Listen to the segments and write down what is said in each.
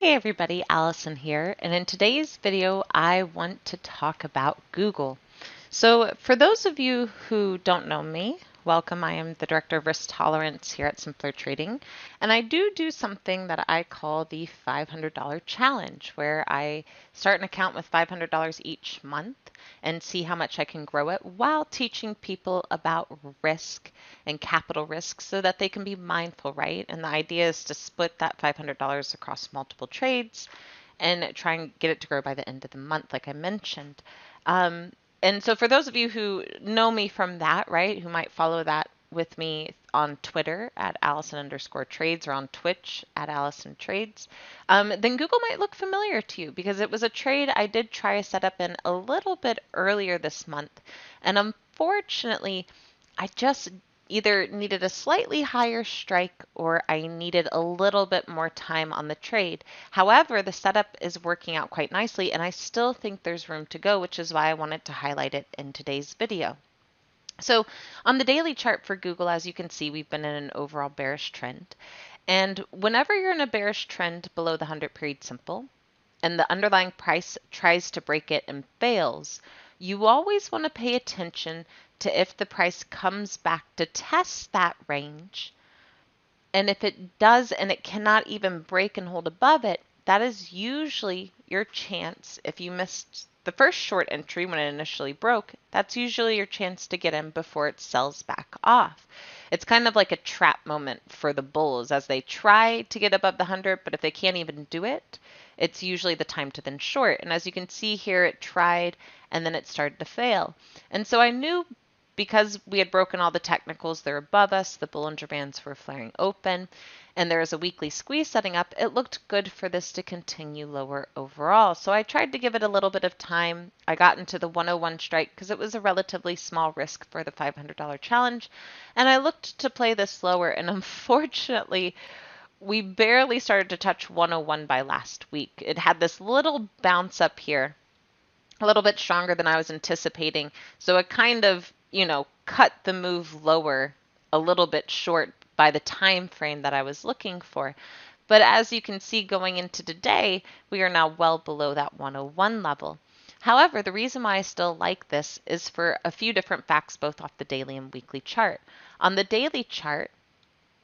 Hey everybody, Allison here, and in today's video I want to talk about Google. So for those of you who don't know me, welcome. I am the Director of Risk Tolerance here at Simpler Trading, and I do something that I call the $500 challenge, where I start an account with $500 each month and see how much I can grow it while teaching people about risk and capital risk so that they can be mindful, right? And the idea is to split that $500 across multiple trades and try and get it to grow by the end of the month, like I mentioned. And so for those of you who know me from that, right, who might follow that with me on Twitter at Allison_trades or on Twitch at Allison Trades, then Google might look familiar to you because it was a trade I did try to set up in a little bit earlier this month. And unfortunately, I just either needed a slightly higher strike or I needed a little bit more time on the trade. However, the setup is working out quite nicely and I still think there's room to go, which is why I wanted to highlight it in today's video. So on the daily chart for Google, as you can see, we've been in an overall bearish trend. And whenever you're in a bearish trend below the 100-period simple and the underlying price tries to break it and fails, you always want to pay attention to if the price comes back to test that range. And if it does and it cannot even break and hold above it, that is usually your chance. If you missed the first short entry when it initially broke, that's usually your chance to get in before it sells back off. It's kind of like a trap moment for the bulls as they try to get above the 100, but if they can't even do it, it's usually the time to then short. And as you can see here, it tried and then it started to fail. And so I knew because we had broken all the technicals, they're above us, the Bollinger Bands were flaring open, and there is a weekly squeeze setting up, it looked good for this to continue lower overall. So I tried to give it a little bit of time. I got into the 101 strike because it was a relatively small risk for the $500 challenge, and I looked to play this lower, and unfortunately, we barely started to touch 101 by last week. It had this little bounce up here, a little bit stronger than I was anticipating. So it kind of, cut the move lower a little bit short by the time frame that I was looking for. But as you can see going into today, we are now well below that 101 level. However, the reason why I still like this is for a few different facts, both off the daily and weekly chart. On the daily chart,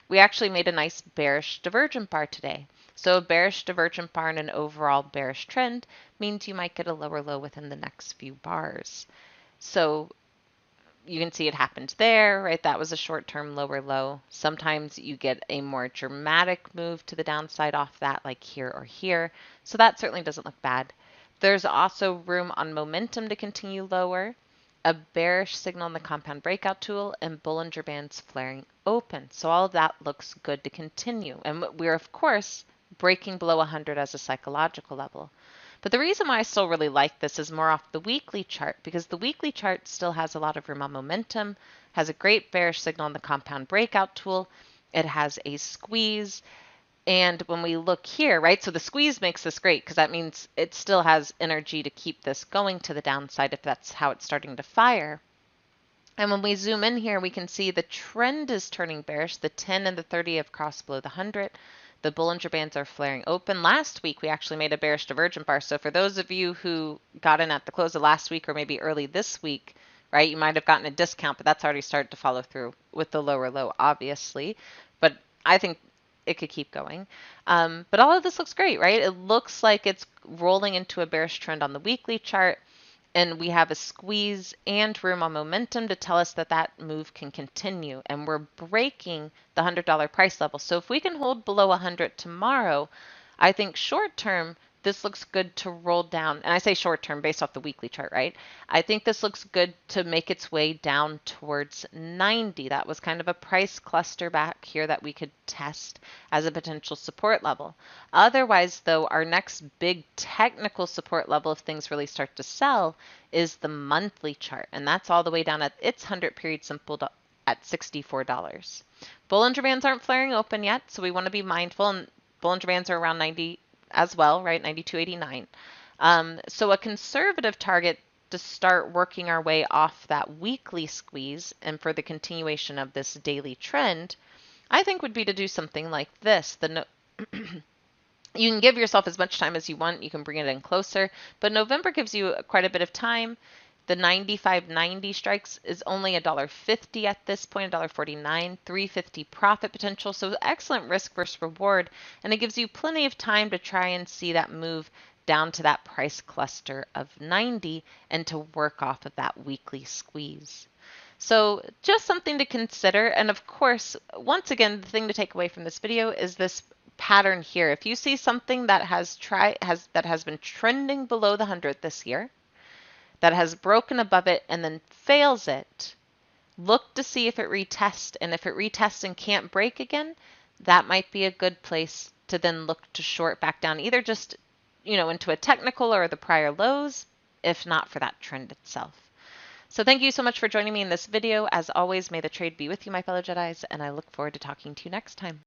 we actually made a nice bearish divergent bar today. So a bearish divergent bar and an overall bearish trend means you might get a lower low within the next few bars. So you can see it happened there, right? That was a short-term lower low. Sometimes you get a more dramatic move to the downside off that, like here or here. So that certainly doesn't look bad. There's also room on momentum to continue lower, a bearish signal in the compound breakout tool, and Bollinger Bands flaring open. So all of that looks good to continue. And we're, of course, breaking below 100 as a psychological level. But the reason why I still really like this is more off the weekly chart, because the weekly chart still has a lot of room on momentum, has a great bearish signal in the compound breakout tool. It has a squeeze. And when we look here, right, so the squeeze makes this great because that means it still has energy to keep this going to the downside if that's how it's starting to fire. And when we zoom in here, we can see the trend is turning bearish. The 10 and the 30 have crossed below the 100. The Bollinger Bands are flaring open. Last week, we actually made a bearish divergent bar. So for those of you who got in at the close of last week or maybe early this week, right, you might have gotten a discount, but that's already started to follow through with the lower low, obviously. But I think it could keep going. But all of this looks great, right? It looks like it's rolling into a bearish trend on the weekly chart. And we have a squeeze and room on momentum to tell us that that move can continue. And we're breaking the $100 price level. So if we can hold below 100 tomorrow, I think short term, this looks good to roll down. And I say short term based off the weekly chart, right? I think this looks good to make its way down towards 90. That was kind of a price cluster back here that we could test as a potential support level. Otherwise, though, our next big technical support level, if things really start to sell, is the monthly chart. And that's all the way down at its 100-period simple at $64. Bollinger Bands aren't flaring open yet, so we want to be mindful. And Bollinger Bands are around 90 as well, right? 92.89. So a conservative target to start working our way off that weekly squeeze and for the continuation of this daily trend, I think would be to do something like this. You can give yourself as much time as you want. You can bring it in closer, but November gives you quite a bit of time. The 95.90 strikes is only $1.50 at this point, $1.49, $3.50 profit potential. So excellent risk versus reward, and it gives you plenty of time to try and see that move down to that price cluster of 90 and to work off of that weekly squeeze. So just something to consider. And of course, once again, the thing to take away from this video is this pattern here. If you see something that has been trending below the 100 this year, that has broken above it and then fails it, look to see if it retests. And if it retests and can't break again, that might be a good place to then look to short back down, either just, into a technical or the prior lows, if not for that trend itself. So thank you so much for joining me in this video. As always, may the trade be with you, my fellow Jedis, and I look forward to talking to you next time.